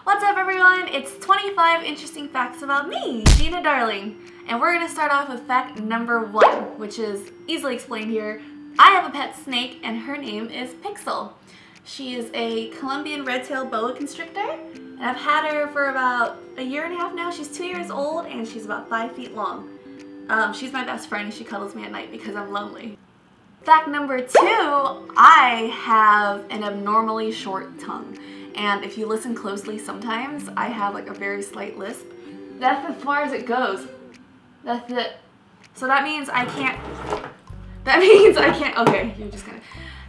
What's up everyone? It's 25 interesting facts about me, Gina Darling. And we're gonna start off with fact number 1, which is easily explained here. I have a pet snake and her name is Pixel. She is a Colombian red-tailed boa constrictor and I've had her for about a year and a half now. She's 2 years old and she's about 5 feet long. She's my best friend and she cuddles me at night because I'm lonely. Fact number 2, I have an abnormally short tongue. And if you listen closely sometimes, I have like a very slight lisp. That's as far as it goes. That's it. So that means I can't, okay, you're just gonna.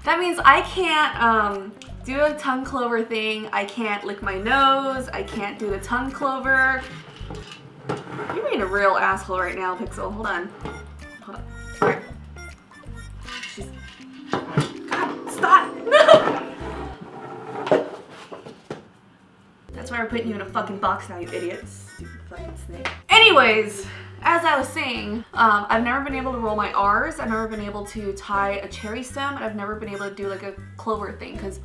That means I can't do a tongue clover thing. I can't lick my nose. I can't do the tongue clover. You're being a real asshole right now, Pixel. Hold on. Hold on. Sorry. She's... God, stop! No! That's why we're putting you in a fucking box now, you idiot. Stupid fucking snake. Anyways, as I was saying, I've never been able to roll my R's. I've never been able to tie a cherry stem. And I've never been able to do like a clover thing, because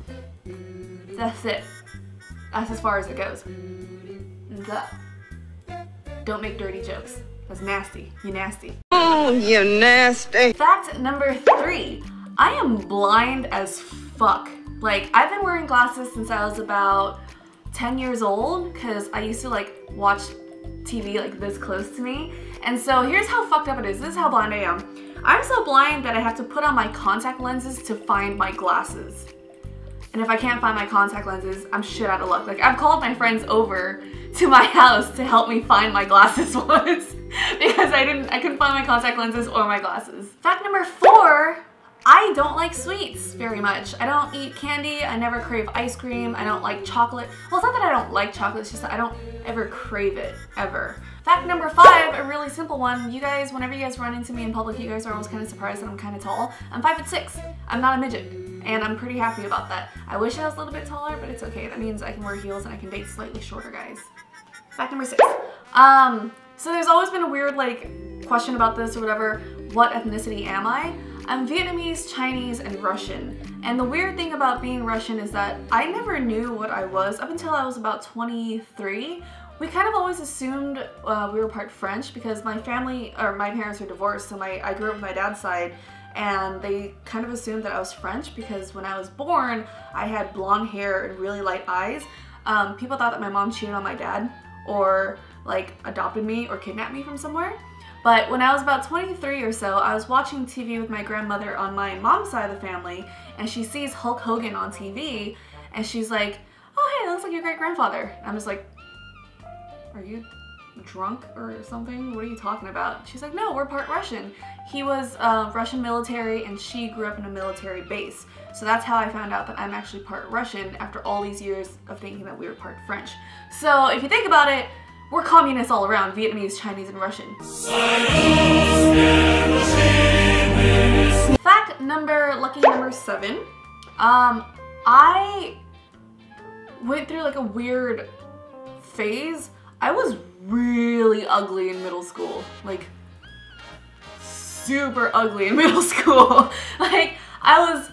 that's it. That's as far as it goes. Don't make dirty jokes. That's nasty. You nasty. Oh, you nasty. Fact number 3. I am blind as fuck. Like, I've been wearing glasses since I was about 10 years old because I used to like watch TV like this close to me. And so here's how fucked up it is. This is how blind I am. I'm so blind that I have to put on my contact lenses to find my glasses. And if I can't find my contact lenses, I'm shit out of luck. Like, I've called my friends over to my house to help me find my glasses once because I couldn't find my contact lenses or my glasses. Fact number 4, I don't like sweets very much. I don't eat candy. I never crave ice cream. I don't like chocolate. Well, it's not that I don't like chocolate, it's just that I don't ever crave it, ever. Fact number 5, a really simple one. You guys, whenever you guys run into me in public, you guys are always kind of surprised that I'm kind of tall. I'm 5'6". I'm not a midget, and I'm pretty happy about that. I wish I was a little bit taller, but it's okay. That means I can wear heels and I can date slightly shorter guys. Fact number 6. So there's always been a weird like question about this or whatever. What ethnicity am I? I'm Vietnamese, Chinese, and Russian. And the weird thing about being Russian is that I never knew what I was up until I was about 23. We kind of always assumed we were part French because my family, or my parents are divorced, so I grew up with my dad's side, and they kind of assumed that I was French because when I was born, I had blonde hair and really light eyes. People thought that my mom cheated on my dad or like adopted me or kidnapped me from somewhere. But when I was about 23 or so, I was watching TV with my grandmother on my mom's side of the family, and she sees Hulk Hogan on TV, and she's like, oh hey, that looks like your great-grandfather. I'm just like, are you drunk or something? What are you talking about? She's like, no, we're part Russian. He was Russian military and she grew up in a military base. So that's how I found out that I'm actually part Russian after all these years of thinking that we were part French. So if you think about it, we're communists all around, Vietnamese, Chinese, and Russian. Lucky number 7. I went through like a weird phase. I was really ugly in middle school. Like, super ugly in middle school. Like, I was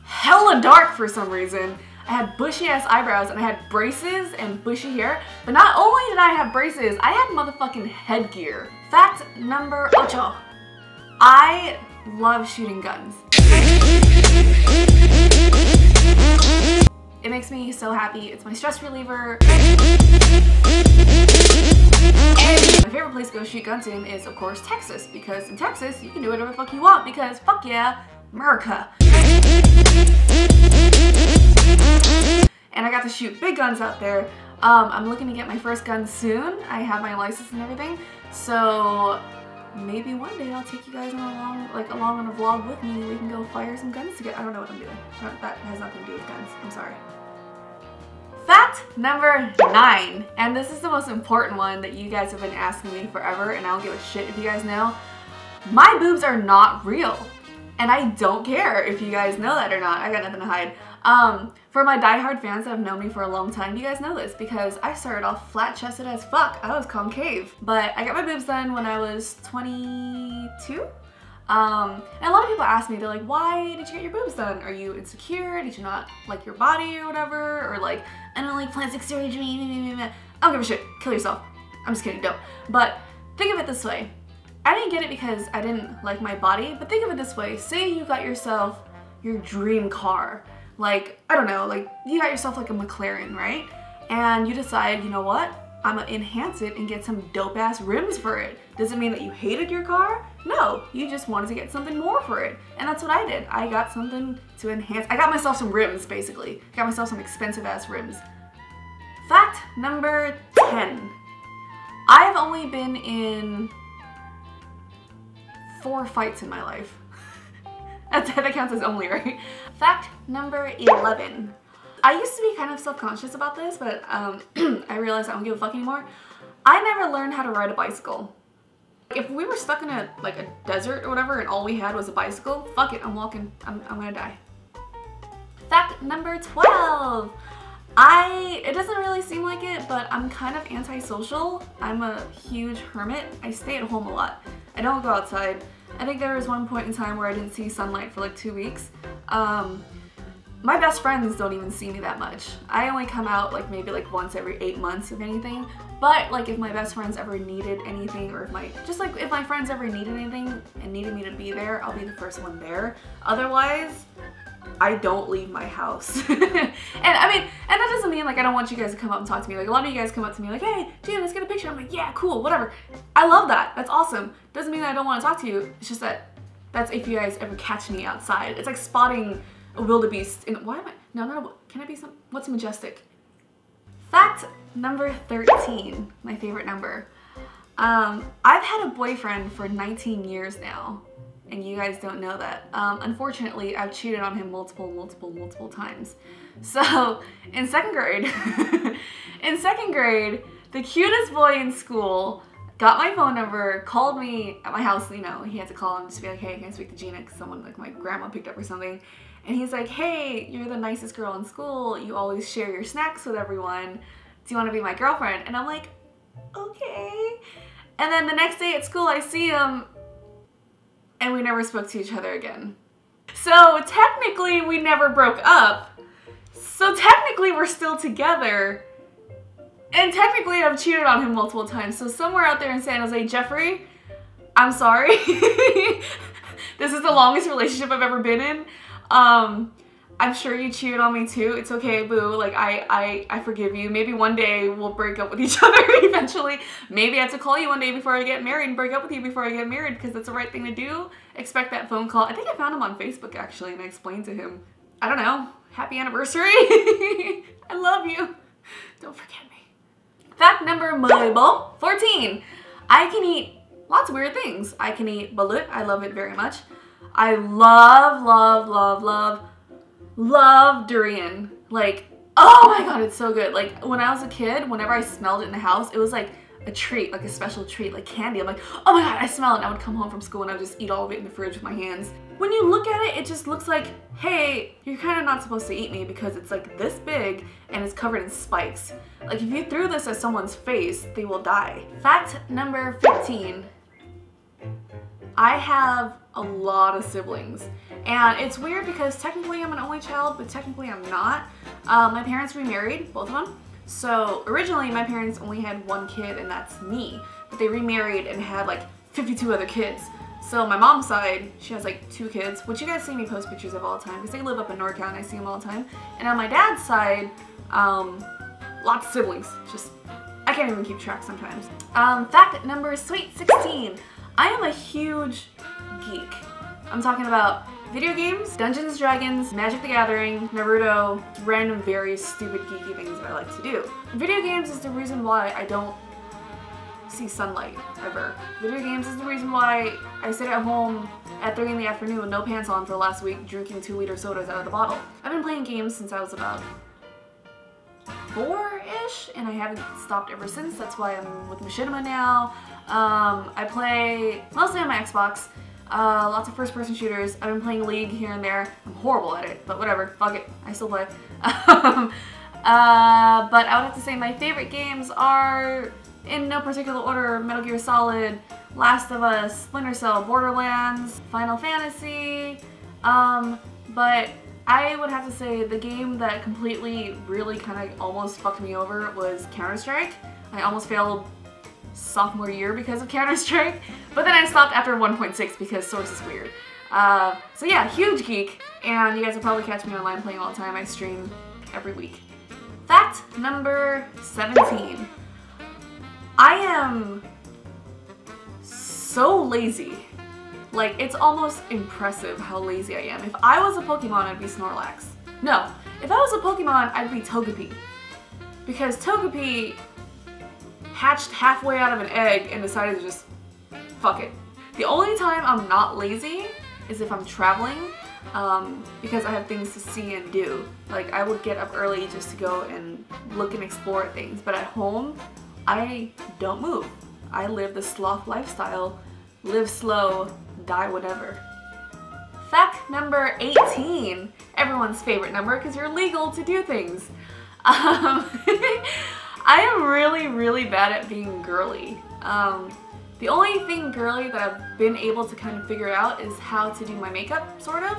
hella dark for some reason. I had bushy ass eyebrows and I had braces and bushy hair. But not only did I have braces, I had motherfucking headgear. Fact number 8. I love shooting guns. It makes me so happy. It's my stress reliever. My favorite place to go shoot guns in is, of course, Texas. Because in Texas, you can do whatever the fuck you want because, fuck yeah, America. And I got to shoot big guns out there. I'm looking to get my first gun soon. I have my license and everything. So maybe one day I'll take you guys along on a vlog with me. We can go fire some guns together. I don't know what I'm doing. That has nothing to do with guns. I'm sorry. Fact number 9, and this is the most important one that you guys have been asking me forever, and I don't give a shit if you guys know. My boobs are not real, and I don't care if you guys know that or not. I got nothing to hide. For my diehard fans that have known me for a long time, you guys know this because I started off flat-chested as fuck. I was concave, but I got my boobs done when I was 22. And a lot of people ask me, they're like, why did you get your boobs done? Are you insecure? Did you not like your body or whatever? Or like, I don't like plastic surgery. I don't give a shit. Kill yourself. I'm just kidding, don't. But think of it this way. I didn't get it because I didn't like my body, but think of it this way. Say you got yourself your dream car. Like, I don't know, like you got yourself like a McLaren, right? And you decide, you know what? I'm gonna enhance it and get some dope ass rims for it. Does it mean that you hated your car? No, you just wanted to get something more for it. And that's what I did. I got something to enhance. I got myself some rims, basically. I got myself some expensive ass rims. Fact number 10. I've only been in 4 fights in my life. That counts as only, right? Fact number 11. I used to be kind of self-conscious about this, but I realized I don't give a fuck anymore. I never learned how to ride a bicycle. If we were stuck in a desert or whatever and all we had was a bicycle, fuck it, I'm walking, I'm gonna die. Fact number 12. It doesn't really seem like it, but I'm kind of antisocial. I'm a huge hermit. I stay at home a lot. I don't go outside. I think there was one point in time where I didn't see sunlight for like 2 weeks. My best friends don't even see me that much. I only come out like maybe like once every 8 months if anything. But like if my best friends ever needed anything, or if my friends ever needed anything and needed me to be there, I'll be the first one there. Otherwise, I don't leave my house. And I mean, and that doesn't mean like I don't want you guys to come up and talk to me. Like a lot of you guys come up to me like, hey, Gina, let's get a picture. I'm like, yeah, cool, whatever. I love that. That's awesome. Doesn't mean that I don't want to talk to you. It's just that's if you guys ever catch me outside. It's like spotting a wildebeest in, why am I, no, can I be some, what's majestic? Fact number 13, my favorite number. I've had a boyfriend for 19 years now. And you guys don't know that. Unfortunately, I've cheated on him multiple times. So, in second grade, the cutest boy in school got my phone number, called me at my house, you know, he had to call and just be like, hey, can I speak to Gina? Because someone, like my grandma picked up or something. And he's like, hey, you're the nicest girl in school. You always share your snacks with everyone. Do you want to be my girlfriend? And I'm like, okay. And then the next day at school, I see him, and we never spoke to each other again. So technically we never broke up. So technically we're still together. And technically I've cheated on him multiple times. So somewhere out there in San Jose, Jeffrey, I'm sorry. This is the longest relationship I've ever been in. I'm sure you cheated on me too. It's okay, boo. Like, I forgive you. Maybe one day we'll break up with each other eventually. Maybe I have to call you one day before I get married and break up with you before I get married because that's the right thing to do. Expect that phone call. I think I found him on Facebook actually and I explained to him, I don't know, happy anniversary. I love you. Don't forget me. Fact number 14. I can eat lots of weird things. I can eat balut. I love it very much. I love durian. Like, oh my god, it's so good. Like, when I was a kid, whenever I smelled it in the house, it was like a treat, like a special treat, like candy. I'm like, oh my god, I smell it. And I would come home from school and I would just eat all of it in the fridge with my hands. When you look at it, it just looks like, hey, you're kind of not supposed to eat me because it's like this big and it's covered in spikes. Like, if you threw this at someone's face, they will die. Fact number 15. I have a lot of siblings. And it's weird because technically I'm an only child, but technically I'm not. My parents remarried, both of them. So originally my parents only had one kid and that's me. But they remarried and had like 52 other kids. So my mom's side, she has like 2 kids, which you guys see me post pictures of all the time because they live up in NorCal and I see them all the time. And on my dad's side, lots of siblings. Just, I can't even keep track sometimes. Fact number 16. I am a huge geek. I'm talking about video games, Dungeons & Dragons, Magic the Gathering, Naruto, random very stupid geeky things that I like to do. Video games is the reason why I don't see sunlight ever. Video games is the reason why I sit at home at 3 in the afternoon with no pants on for the last week drinking 2-liter sodas out of the bottle. I've been playing games since I was about 4-ish and I haven't stopped ever since. That's why I'm with Machinima now. I play mostly on my Xbox. Lots of first-person shooters. I've been playing League here and there. I'm horrible at it, but whatever. Fuck it. I still play. But I would have to say my favorite games are in no particular order, Metal Gear Solid, Last of Us, Splinter Cell, Borderlands, Final Fantasy, but I would have to say the game that completely, really kind of almost fucked me over was Counter-Strike. I almost failed sophomore year because of Counter-Strike, but then I stopped after 1.6 because Source is weird. So yeah, huge geek, and you guys will probably catch me online playing all the time. I stream every week. Fact number 17. I am so lazy. Like, it's almost impressive how lazy I am. If I was a Pokemon, I'd be Snorlax. No, if I was a Pokemon, I'd be Togepi. Because Togepi hatched halfway out of an egg and decided to just fuck it. The only time I'm not lazy is if I'm traveling, because I have things to see and do. Like, I would get up early just to go and look and explore things, but at home, I don't move. I live the sloth lifestyle, live slow, die whatever. Fact number 18, everyone's favorite number because you're legal to do things. I am really, really bad at being girly. The only thing girly that I've been able to kind of figure out is how to do my makeup, sort of,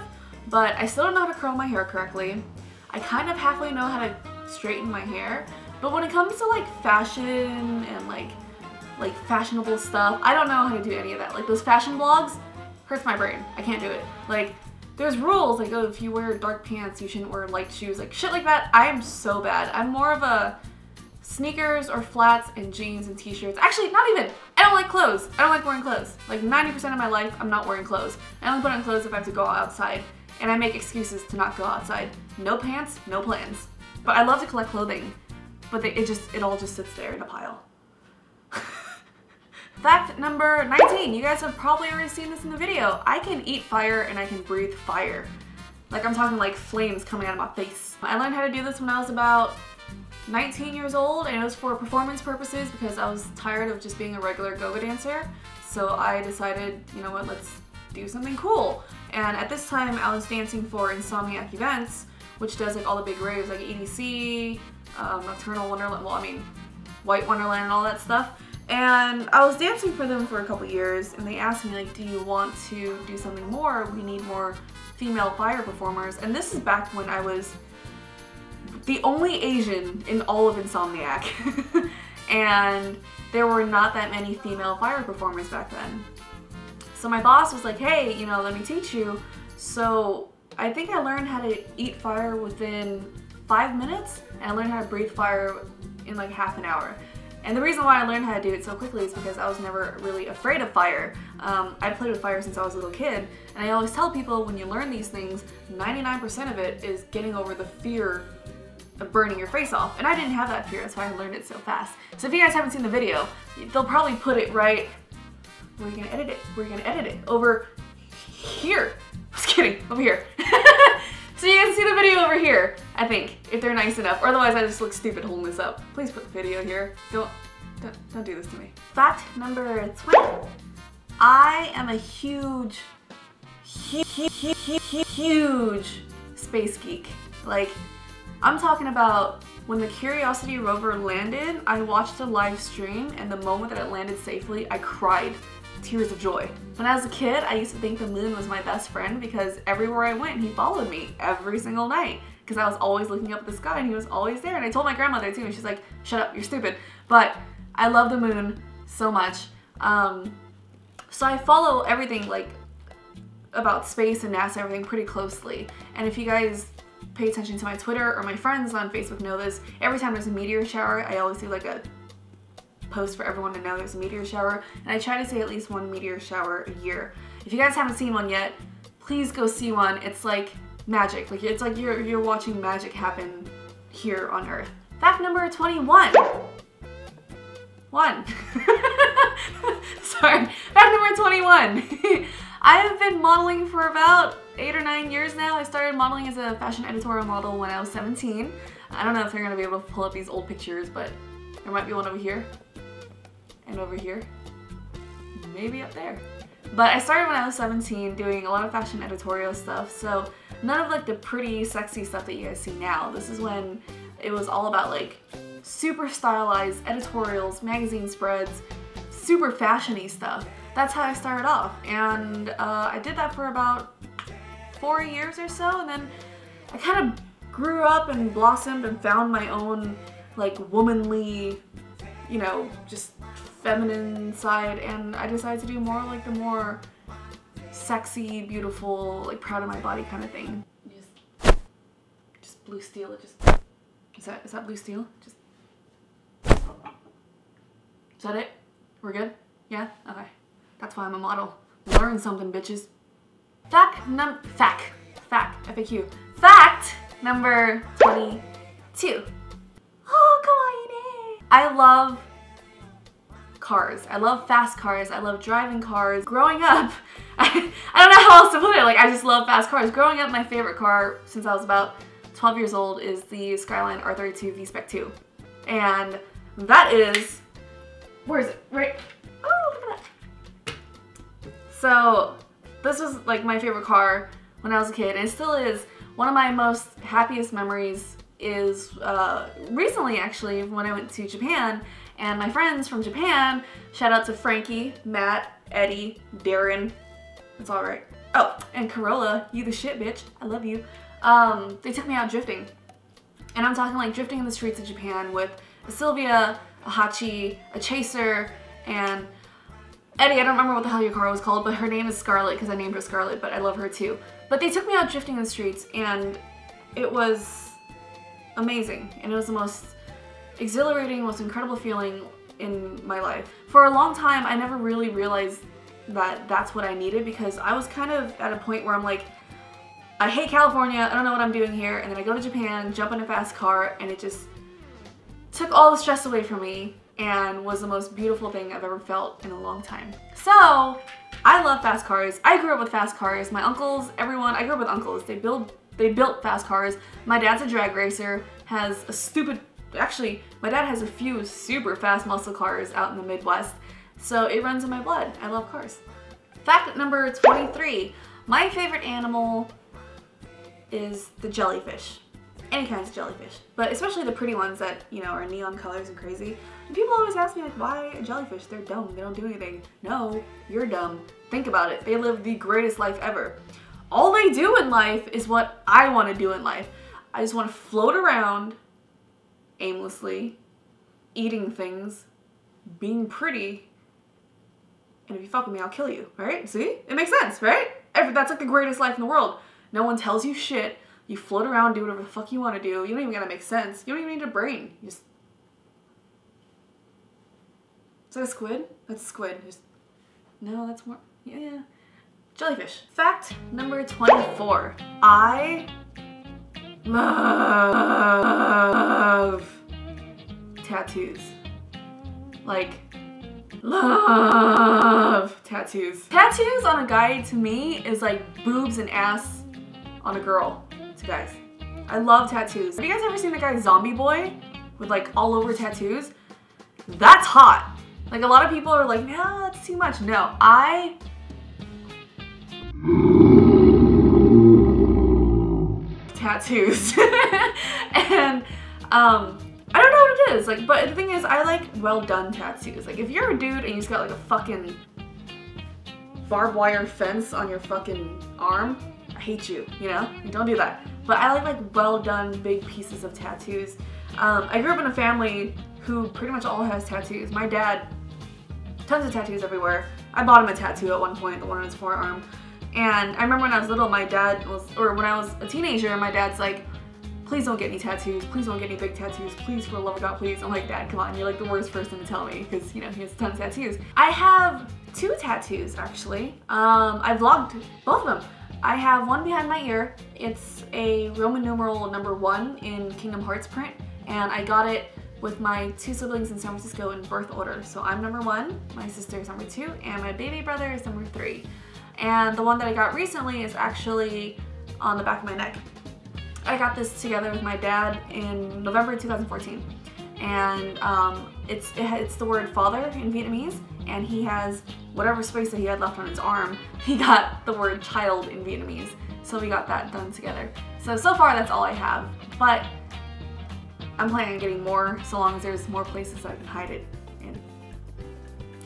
but I still don't know how to curl my hair correctly. I kind of halfway know how to straighten my hair, but when it comes to like fashion and like fashionable stuff, I don't know how to do any of that. Like those fashion blogs, hurts my brain. I can't do it. Like, there's rules, like, oh, if you wear dark pants, you shouldn't wear light shoes, like shit like that. I am so bad. I'm more of a sneakers or flats and jeans and t-shirts. Actually, not even. I don't like clothes. I don't like wearing clothes. Like 90% of my life, I'm not wearing clothes. I only put on clothes if I have to go outside, and I make excuses to not go outside. No pants, no plans. But I love to collect clothing, but it all just sits there in a pile. Fact number 19, you guys have probably already seen this in the video. I can eat fire and I can breathe fire. Like, I'm talking like flames coming out of my face. I learned how to do this when I was about 19 years old, and it was for performance purposes because I was tired of just being a regular go-go dancer. So I decided, you know what, let's do something cool. And at this time, I was dancing for Insomniac Events, which does like all the big raves like EDC, Nocturnal Wonderland, well, I mean, White Wonderland and all that stuff. And I was dancing for them for a couple years, and they asked me, like, do you want to do something more? We need more female fire performers. And this is back when I was the only Asian in all of Insomniac. And there were not that many female fire performers back then. So my boss was like, hey, you know, let me teach you. So I think I learned how to eat fire within 5 minutes, and I learned how to breathe fire in like half an hour. And the reason why I learned how to do it so quickly is because I was never really afraid of fire. I played with fire since I was a little kid, and I always tell people when you learn these things, 99% of it is getting over the fear of burning your face off. And I didn't have that fear, that's why I learned it so fast. So if you guys haven't seen the video, they'll probably put it right, where are you gonna edit it? Where are you gonna edit it? Over here. Just kidding, over here. So you can see the video over here, I think, if they're nice enough. Or otherwise I just look stupid holding this up. Please put the video here. Don't do this to me. Fact number 20. I am a huge space geek. Like, I'm talking about when the Curiosity rover landed, I watched a live stream, and the moment that it landed safely, I cried. Tears of joy. When I was a kid, I used to think the moon was my best friend because everywhere I went, he followed me every single night because I was always looking up at the sky and he was always there. And I told my grandmother too, and she's like, shut up, you're stupid. But I love the moon so much. So I follow everything like about space and NASA, everything pretty closely. And if you guys pay attention to my Twitter or my friends on Facebook know this, every time there's a meteor shower, I always do like a post for everyone to know there's a meteor shower, and I try to say at least one meteor shower a year. If you guys haven't seen one yet, please go see one. It's like magic. Like, it's like you're watching magic happen here on Earth. Fact number 21. Sorry. Fact number 21. I have been modeling for about 8 or 9 years now. I started modeling as a fashion editorial model when I was 17. I don't know if they're gonna be able to pull up these old pictures, but there might be one over here. And over here, maybe up there. But I started when I was 17 doing a lot of fashion editorial stuff, so none of like the pretty, sexy stuff that you guys see now. This is when it was all about like super stylized editorials, magazine spreads, super fashion-y stuff. That's how I started off, and I did that for about 4 years or so, and then I kind of grew up and blossomed and found my own like womanly, you know, just feminine side, and I decided to do more like the more sexy, beautiful, like proud of my body kind of thing. Just blue steel. It just is that blue steel? Just is that it? We're good? Yeah? Okay. That's why I'm a model. Learn something, bitches. FAQ. Fact number 22. Oh, kawaii. I love cars. I love fast cars. I love driving cars. Growing up, I don't know how else to put it. Like, I just love fast cars. Growing up, my favorite car since I was about 12 years old is the Skyline R32 V-Spec 2. And that is, where is it? Right. Oh, look at that. So this was like my favorite car when I was a kid, and it still is. One of my most happiest memories is recently, actually, when I went to Japan, and my friends from Japan, shout out to Frankie, Matt, Eddie, Darren, it's all right. Oh, and Corolla, you the shit, bitch. I love you. They took me out drifting, and I'm talking like drifting in the streets of Japan with a Sylvia, a Hachi, a Chaser, and Eddie. I don't remember what the hell your car was called, but her name is Scarlett because I named her Scarlett, but I love her too. But they took me out drifting in the streets, and it was amazing, and it was the most exhilarating, most incredible feeling in my life. For a long time, I never really realized that that's what I needed, because I was kind of at a point where I'm like, I hate California, I don't know what I'm doing here, and then I go to Japan, jump in a fast car, and it just took all the stress away from me and was the most beautiful thing I've ever felt in a long time. So, I love fast cars. I grew up with fast cars. My uncles, everyone, I grew up with uncles. They built fast cars. My dad's a drag racer, has a stupid, actually, my dad has a few super fast muscle cars out in the Midwest, so it runs in my blood. I love cars. Fact number 23. My favorite animal is the jellyfish. Any kinds of jellyfish, but especially the pretty ones that, you know, are neon colors and crazy. And people always ask me, like, why a jellyfish? They're dumb, they don't do anything. No, you're dumb. Think about it. They live the greatest life ever. All they do in life is what I want to do in life. I just want to float around aimlessly, eating things, being pretty, and if you fuck with me, I'll kill you, right? See? It makes sense, right? That's like the greatest life in the world. No one tells you shit. You float around, do whatever the fuck you want to do. You don't even gotta make sense. You don't even need a brain. You just... Is that a squid? That's a squid. Just... No, that's more... Yeah. Jellyfish. Fact number 24. I love tattoos. Like, love tattoos. Tattoos on a guy, to me, is like boobs and ass on a girl. To guys. I love tattoos. Have you guys ever seen the guy Zombie Boy with like all over tattoos? That's hot. Like, a lot of people are like, no, that's too much. No, tattoos. And I don't know what it is, like, but the thing is, I like well done tattoos. Like, if you're a dude and you just got like a fucking barbed wire fence on your fucking arm, I hate you, you know? You don't do that. But I like well done big pieces of tattoos. I grew up in a family who pretty much all has tattoos. My dad, tons of tattoos everywhere. I bought him a tattoo at one point, the one on his forearm. And I remember when I was little, when I was a teenager, my dad's like, please don't get any tattoos, please don't get any big tattoos, please, for the love of God, please. I'm like, Dad, come on, you're like the worst person to tell me, because, you know, he has a ton of tattoos. I have 2 tattoos, actually. I vlogged both of them. I have one behind my ear. It's a Roman numeral #1 in Kingdom Hearts print, and I got it with my 2 siblings in San Francisco in birth order. So I'm #1, my sister is #2, and my baby brother is #3. And the one that I got recently is actually on the back of my neck. I got this together with my dad in November 2014, and it's the word father in Vietnamese, and he has whatever space that he had left on his arm, he got the word child in Vietnamese, so we got that done together. So far that's all I have, but I'm planning on getting more, so long as there's more places I can hide it in.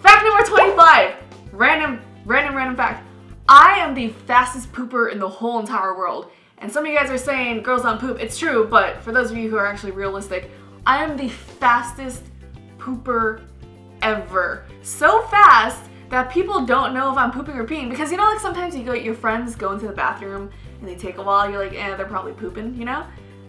Fact number 25! Random fact. I am the fastest pooper in the whole entire world. And some of you guys are saying girls don't poop. It's true, but for those of you who are actually realistic, I am the fastest pooper ever. So fast that people don't know if I'm pooping or peeing. Because you know, like sometimes your friends go into the bathroom and they take a while, you're like, eh, they're probably pooping, you know?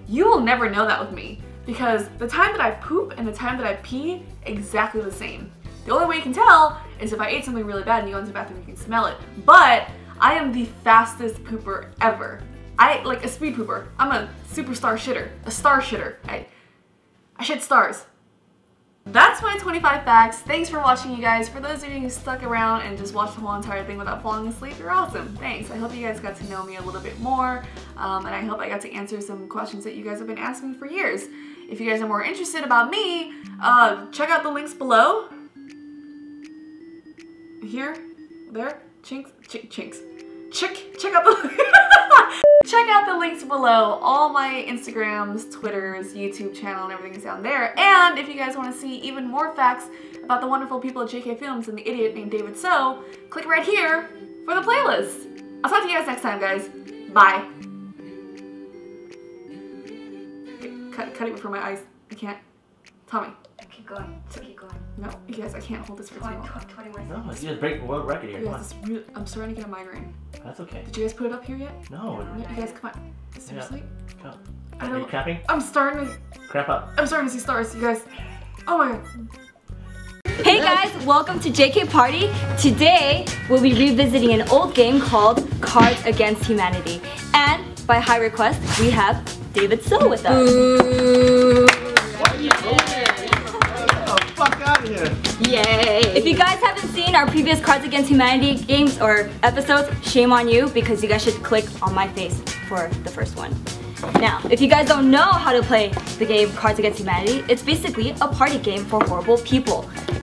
You will never know that with me. Because the time that I poop and the time that I pee, exactly the same. The only way you can tell is if I ate something really bad and you go into the bathroom, you can smell it. But I am the fastest pooper ever. Like a speed pooper. I'm a superstar shitter. A star shitter. I shit stars. That's my 25 facts. Thanks for watching, you guys. For those of you who stuck around and just watched the whole entire thing without falling asleep, you're awesome. Thanks. I hope you guys got to know me a little bit more, and I hope I got to answer some questions that you guys have been asking for years. If you guys are more interested about me, check out the links below. Here, there, chinks. Check out the check out the links below. All my Instagrams, Twitters, YouTube channel, and everything is down there. And if you guys want to see even more facts about the wonderful people at JK Films and the idiot named David So, click right here for the playlist. I'll talk to you guys next time, guys. Bye. Okay, cut it before my eyes. I can't. Tommy. Keep going. Keep going. No, you guys, I can't hold this for too long. 20 more seconds. No, you just break world record here. You guys, I'm starting to get a migraine. That's okay. Did you guys put it up here yet? No. You guys, come on. Seriously? Come. I Are you crapping? I'm starting to... Crap up. I'm starting to see stars, you guys. Oh my god. Hey guys, welcome to JK Party. Today, we'll be revisiting an old game called Cards Against Humanity. And by high request, we have David So with us. Ooh. Why are you doing it? Get the fuck out of here. Yay! If you guys haven't seen our previous Cards Against Humanity games or episodes, shame on you because you guys should click on my face for the first one. Now, if you guys don't know how to play the game Cards Against Humanity, it's basically a party game for horrible people.